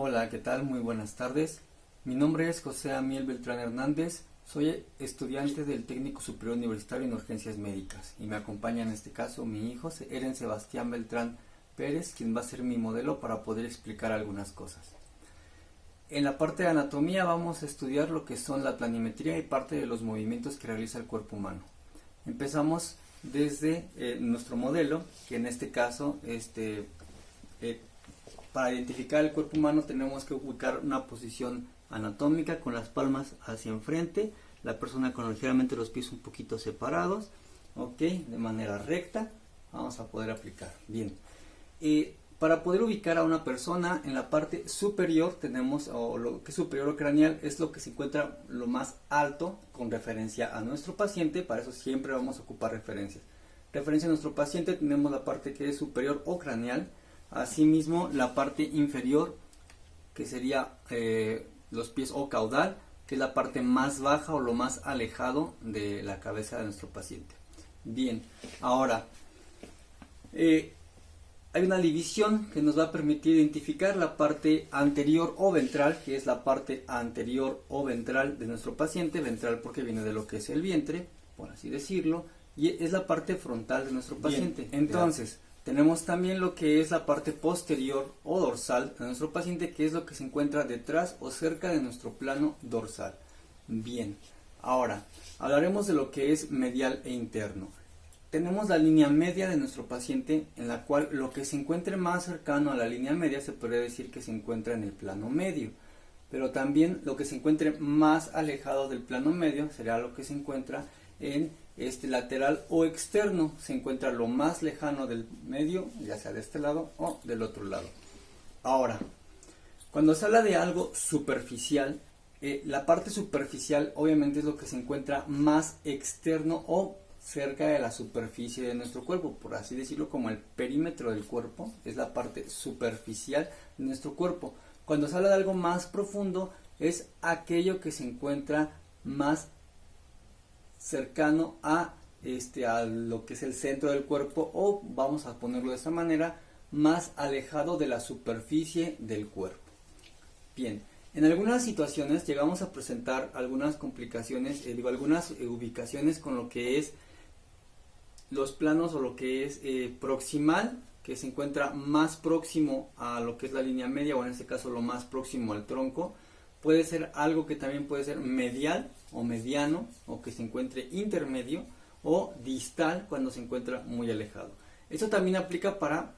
Hola, ¿qué tal? Muy buenas tardes. Mi nombre es José Amiel Beltrán Hernández. Soy estudiante del Técnico Superior Universitario en Urgencias Médicas y me acompaña en este caso mi hijo, Eren Sebastián Beltrán Pérez, quien va a ser mi modelo para poder explicar algunas cosas. En la parte de anatomía vamos a estudiar lo que son la planimetría y parte de los movimientos que realiza el cuerpo humano. Empezamos desde nuestro modelo, que en este caso para identificar el cuerpo humano tenemos que ubicar una posición anatómica con las palmas hacia enfrente, la persona con ligeramente los pies un poquito separados, ok, de manera recta. Vamos a poder aplicar. Bien, para poder ubicar a una persona en la parte superior tenemos, o lo que es superior o craneal, es lo que se encuentra lo más alto con referencia a nuestro paciente. Para eso siempre vamos a ocupar referencias. Referencia a nuestro paciente tenemos la parte que es superior o craneal. Asimismo, la parte inferior, que sería los pies o caudal, que es la parte más baja o lo más alejado de la cabeza de nuestro paciente. Bien, ahora hay una división que nos va a permitir identificar la parte anterior o ventral, que es la parte anterior o ventral de nuestro paciente. Ventral porque viene de lo que es el vientre, por así decirlo, y es la parte frontal de nuestro paciente. Bien, entonces tenemos también lo que es la parte posterior o dorsal de nuestro paciente, que es lo que se encuentra detrás o cerca de nuestro plano dorsal. Bien, ahora hablaremos de lo que es medial e interno. Tenemos la línea media de nuestro paciente, en la cual lo que se encuentre más cercano a la línea media se podría decir que se encuentra en el plano medio. Pero también lo que se encuentre más alejado del plano medio será lo que se encuentra en lateral o externo. Se encuentra lo más lejano del medio, ya sea de este lado o del otro lado. Ahora, cuando se habla de algo superficial, la parte superficial obviamente es lo que se encuentra más externo o cerca de la superficie de nuestro cuerpo, por así decirlo, como el perímetro del cuerpo, es la parte superficial de nuestro cuerpo. Cuando se habla de algo más profundo, es aquello que se encuentra más cercano a lo que es el centro del cuerpo, o vamos a ponerlo de esta manera, más alejado de la superficie del cuerpo. Bien, en algunas situaciones llegamos a presentar algunas complicaciones, algunas ubicaciones con lo que es los planos o lo que es proximal, que se encuentra más próximo a lo que es la línea media, o en este caso lo más próximo al tronco. Puede ser algo que también puede ser medial o mediano, o que se encuentre intermedio, o distal cuando se encuentra muy alejado. Esto también aplica para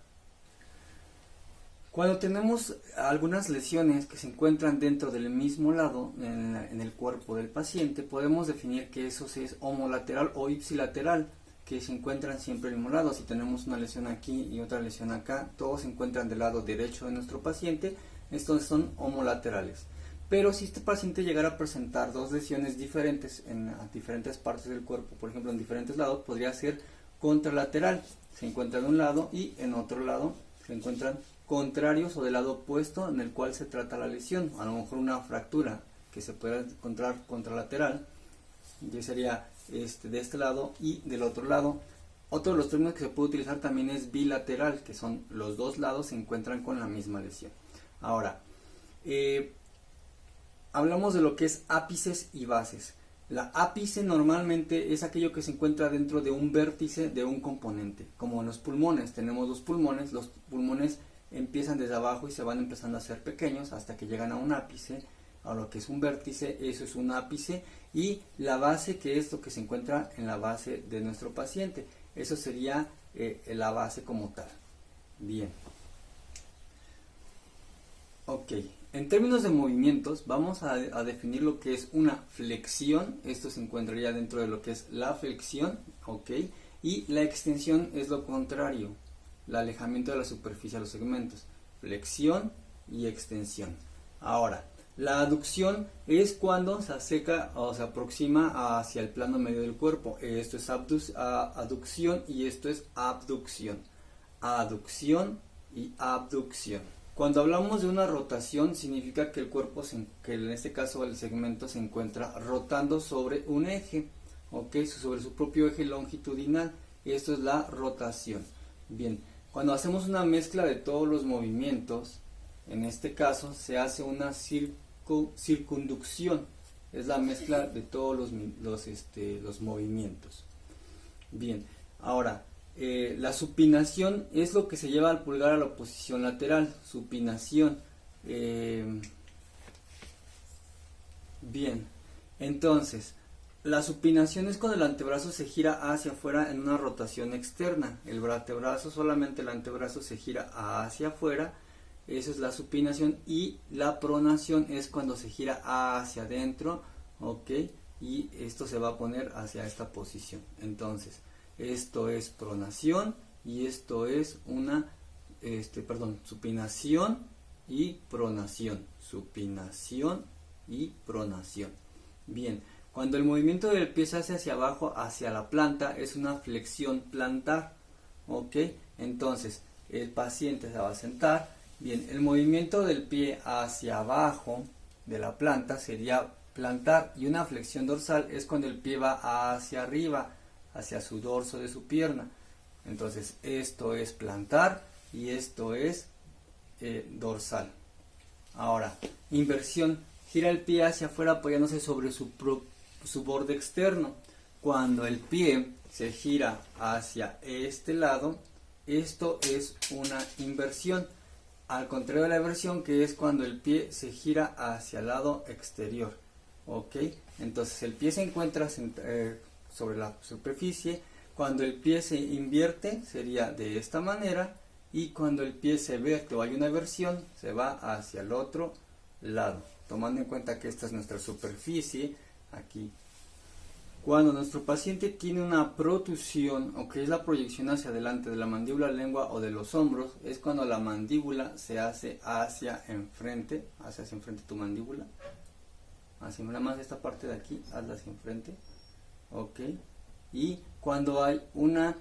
cuando tenemos algunas lesiones que se encuentran dentro del mismo lado en el cuerpo del paciente. Podemos definir que eso es homolateral o ipsilateral, que se encuentran siempre al mismo lado. Si tenemos una lesión aquí y otra lesión acá, todos se encuentran del lado derecho de nuestro paciente. Estos son homolaterales. Pero si este paciente llegara a presentar dos lesiones diferentes en diferentes partes del cuerpo, por ejemplo en diferentes lados, podría ser contralateral. Se encuentra de un lado y en otro lado se encuentran contrarios o del lado opuesto en el cual se trata la lesión. A lo mejor una fractura que se puede encontrar contralateral, que sería de este lado y del otro lado. Otro de los términos que se puede utilizar también es bilateral, que son los dos lados se encuentran con la misma lesión. Ahora, hablamos de lo que es ápices y bases. La ápice normalmente es aquello que se encuentra dentro de un vértice de un componente, como en los pulmones. Tenemos los pulmones empiezan desde abajo y se van empezando a hacer pequeños hasta que llegan a un ápice, a lo que es un vértice. Eso es un ápice. Y la base, que es lo que se encuentra en la base de nuestro paciente, eso sería la base como tal. Bien, ok. En términos de movimientos, vamos a definir lo que es una flexión. Esto se encontraría dentro de lo que es la flexión, ok. Y la extensión es lo contrario, el alejamiento de la superficie de los segmentos. Flexión y extensión. Ahora, la aducción es cuando se acerca o se aproxima hacia el plano medio del cuerpo. Esto es aducción y esto es abducción. Aducción y abducción. Cuando hablamos de una rotación, significa que el cuerpo, que en este caso el segmento, se encuentra rotando sobre un eje, ¿ok? Sobre su propio eje longitudinal. Esto es la rotación. Bien, cuando hacemos una mezcla de todos los movimientos, En este caso se hace una circunducción, es la mezcla de todos los movimientos. Bien, ahora la supinación es lo que se lleva al pulgar a la posición lateral, supinación. Bien, entonces la supinación es cuando el antebrazo se gira hacia afuera en una rotación externa. El antebrazo, solamente el antebrazo se gira hacia afuera. Eso es la supinación. Y la pronación es cuando se gira hacia adentro. Ok. Y esto se va a poner hacia esta posición. Entonces, esto es pronación. Y esto es supinación y pronación. Supinación y pronación. Bien. Cuando el movimiento del pie se hace hacia abajo, hacia la planta, es una flexión plantar. ¿Ok? Entonces, el paciente se va a sentar. Bien, el movimiento del pie hacia abajo de la planta sería plantar. Y una flexión dorsal es cuando el pie va hacia arriba, hacia su dorso de su pierna. Entonces, esto es plantar y esto es dorsal. Ahora, inversión. Gira el pie hacia afuera apoyándose sobre su borde externo. Cuando el pie se gira hacia este lado, esto es una inversión, al contrario de la eversión, que es cuando el pie se gira hacia el lado exterior. Ok, entonces el pie se encuentra sobre la superficie. Cuando el pie se invierte sería de esta manera, y cuando el pie se vierte o hay una eversión se va hacia el otro lado, tomando en cuenta que esta es nuestra superficie aquí. Cuando nuestro paciente tiene una protusión, o que es la proyección hacia adelante de la mandíbula, lengua o de los hombros, es cuando la mandíbula se hace hacia enfrente tu mandíbula, hacia nada más esta parte de aquí, hazla hacia enfrente, ok. Y cuando hay una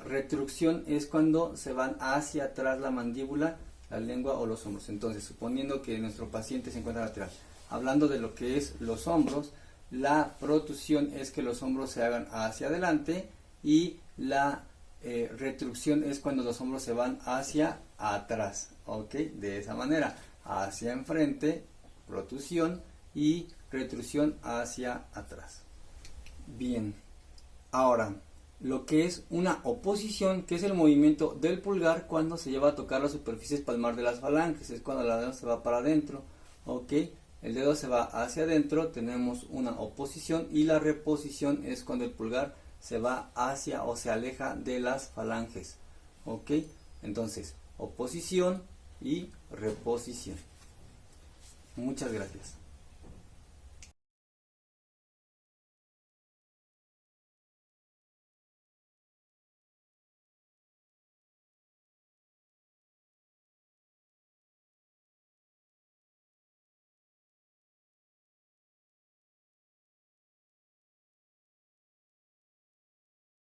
retrucción es cuando se van hacia atrás la mandíbula, la lengua o los hombros. Entonces, suponiendo que nuestro paciente se encuentra lateral, hablando de lo que es los hombros, la protusión es que los hombros se hagan hacia adelante, y la retrucción es cuando los hombros se van hacia atrás, ok, de esa manera, hacia enfrente, protusión, y retrusión hacia atrás. Bien, ahora, lo que es una oposición, que es el movimiento del pulgar cuando se lleva a tocar la superficie palmar de las falanges, es cuando la dedo se va para adentro, ok, el dedo se va hacia adentro, tenemos una oposición, y la reposición es cuando el pulgar se va hacia o se aleja de las falanges, ok, entonces oposición y reposición. Muchas gracias.